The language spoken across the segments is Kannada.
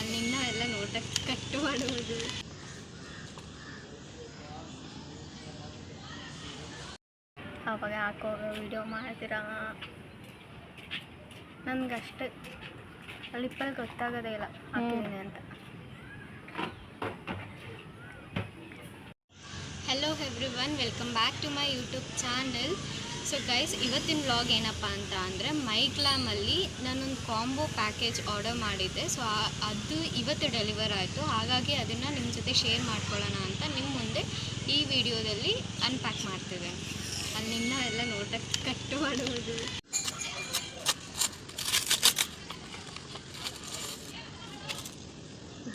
ಅಲ್ಲಿಂದ ಎಲ್ಲ ನೋಟಕ್ಕೆ ಕಟ್ ಮಾಡುವುದು. ಅವಾಗ ಹಾಕೋವಾಗ ವಿಡಿಯೋ ಮಾಡ್ತೀರಾ? ನನಗಷ್ಟೇ ಲಿಪ್ಪಲ್ಲಿ ಗೊತ್ತಾಗೋದೇ ಇಲ್ಲ ಹಾಕಿದ್ದೀನಿ ಅಂತ. Hello everyone, welcome back to my YouTube channel. So guys, ಇವತ್ತಿನ ವ್ಲಾಗ್ ಏನಪ್ಪ ಅಂತ ಅಂದರೆ ಮೈಗ್ಲಾಮಲ್ಲಿ ನಾನೊಂದು ಕಾಂಬೋ ಪ್ಯಾಕೇಜ್ ಆರ್ಡರ್ ಮಾಡಿದ್ದೆ. ಸೊ ಅದು ಇವತ್ತು ಡೆಲಿವರ್ ಆಯಿತು. ಹಾಗಾಗಿ ಅದನ್ನು ನಿಮ್ಮ ಜೊತೆ ಶೇರ್ ಮಾಡ್ಕೊಳ್ಳೋಣ ಅಂತ ನಿಮ್ಮ ಮುಂದೆ ಈ ವಿಡಿಯೋದಲ್ಲಿ ಅನ್ಪ್ಯಾಕ್ ಮಾಡ್ತಿದ್ದೇನೆ. ಅಲ್ಲಿಂದ ಎಲ್ಲ ನೋಟಕ್ಕೆ ಕಟ್ ಮಾಡುವುದು.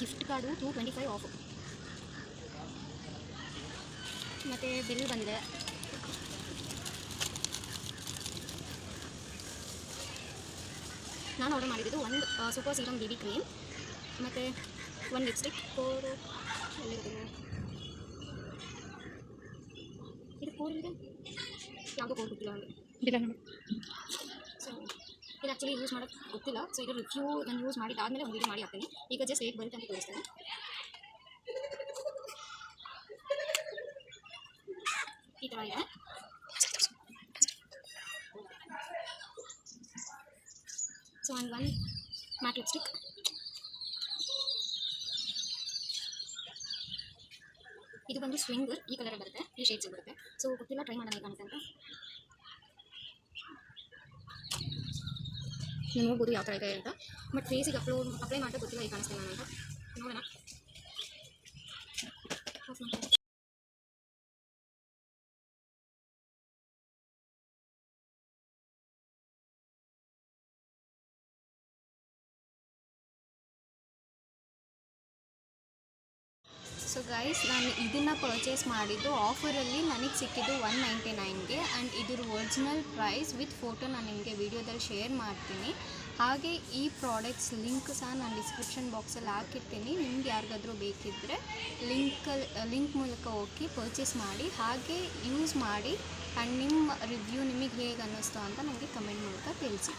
ಗಿಫ್ಟ್ ಕಾರ್ಡು 225 ಆಫ್ ಮತ್ತು ಬಿಲ್ ಬಂದಿದೆ. ನಾನು ಆರ್ಡರ್ ಮಾಡಿದ್ದು ಒಂದು ಸೂಪರ್ ಸೀರಮ್ BB ಕ್ರೀಮ್ ಮತ್ತು ಒಂದು ಲಿಪ್ಸ್ಟಿಕ್. ಎಲ್ಲಿರೋದು ಇದು? ಕೋಡ್ ಇದೆ, ಯಾವುದೋ ಕೋಡ್ ಗೊತ್ತಿಲ್ಲ ನನಗೆ. ಸೊ ಇದು ಆ್ಯಕ್ಚುಲಿ ಯೂಸ್ ಮಾಡೋಕ್ಕೆ ಗೊತ್ತಿಲ್ಲ. ಸೊ ಇದು ರಿವ್ಯೂ ನಾನು ಯೂಸ್ ಮಾಡಿದ್ದಾದಮೇಲೆ ಒಂದು ವೀಡಿಯೋ ಮಾಡಿ ಹಾಕ್ತೀನಿ. ಈಗ ಜಸ್ಟ್ ಹೇಗೆ ಬರುತ್ತೆ ಅಂತ ತೋರಿಸ್ತೇನೆ. ಈ ಥರ ಇದೆ. ಸೊ ಒಂದು ಮ್ಯಾಟ್ ಲಿಪ್ಸ್ಟಿಕ್. ಇದು ಬಂದು ಸ್ವಿಂಗರ್. ಈ ಕಲರ್ ಬರುತ್ತೆ, ಈ ಶೇಡ್ಸ್ ಬರುತ್ತೆ. ಸೊ ಗೊತ್ತಿಲ್ಲ, ಟ್ರೈ ಮಾಡೋಣ ಕಾಣುತ್ತೆ ಅಂತ. ನೀವು ನೋಡ್ಬೋದು ಯಾವ ಥರ ಇದೆ ಅಂತ. ಬಟ್ ಫೇಸಿಗೆ ಅಪ್ಲೈ ಮಾಡಿದ್ರೆ ಗೊತ್ತಿಲ್ಲ ಈಗ ಕಾಣಿಸ್ತಿಲ್ಲ ನಾನು ಅಂತ. ನೋಡೋಣ. ಸೊ ಗೈಸ್, ನಾನು ಇದನ್ನು ಪರ್ಚೇಸ್ ಮಾಡಿದ್ದು ಆಫರಲ್ಲಿ ನನಗೆ ಸಿಕ್ಕಿದ್ದು 199ಗೆ. ಆ್ಯಂಡ್ ಇದ್ರ ಒರಿಜಿನಲ್ ಪ್ರೈಸ್ ವಿತ್ ಫೋಟೋ ನಾನು ನಿಮಗೆ ವಿಡಿಯೋದಲ್ಲಿ ಶೇರ್ ಮಾಡ್ತೀನಿ. ಹಾಗೆ ಈ ಪ್ರಾಡಕ್ಟ್ಸ್ ಲಿಂಕ್ ಸಹ ನಾನು ಡಿಸ್ಕ್ರಿಪ್ಷನ್ ಬಾಕ್ಸಲ್ಲಿ ಹಾಕಿರ್ತೀನಿ. ನಿಮ್ಗೆ ಯಾರಿಗಾದರೂ ಬೇಕಿದ್ದರೆ ಲಿಂಕ್ ಮೂಲಕ ಹೋಗಿ ಪರ್ಚೇಸ್ ಮಾಡಿ, ಹಾಗೆ ಯೂಸ್ ಮಾಡಿ. ಆ್ಯಂಡ್ ನಿಮ್ಮ ರಿವ್ಯೂ ನಿಮಗೆ ಹೇಗೆ ಅನ್ನಿಸ್ತು ಅಂತ ನನಗೆ ಕಮೆಂಟ್ ಮೂಲಕ ತಿಳಿಸಿ.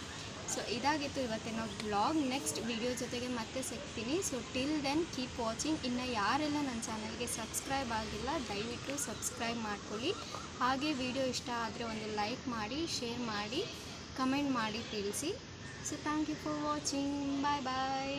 ಸೊ ಇದಾಗಿತ್ತು ಇವತ್ತಿನ ವ್ಲಾಗ್. ನೆಕ್ಸ್ಟ್ ವಿಡಿಯೋ ಜೊತೆಗೆ ಮತ್ತೆ ಸಿಗ್ತೀನಿ. So till then keep watching. ಇನ್ನು ಯಾರೆಲ್ಲ ನನ್ನ ಚಾನಲ್ಗೆ ಸಬ್ಸ್ಕ್ರೈಬ್ ಆಗಿಲ್ಲ ದಯವಿಟ್ಟು ಸಬ್ಸ್ಕ್ರೈಬ್ ಮಾಡ್ಕೊಳ್ಳಿ. ಹಾಗೆ ವಿಡಿಯೋ ಇಷ್ಟ ಆದರೆ ಒಂದು ಲೈಕ್ ಮಾಡಿ, ಶೇರ್ ಮಾಡಿ, ಕಮೆಂಟ್ ಮಾಡಿ ತಿಳಿಸಿ. So thank you for watching. Bye bye.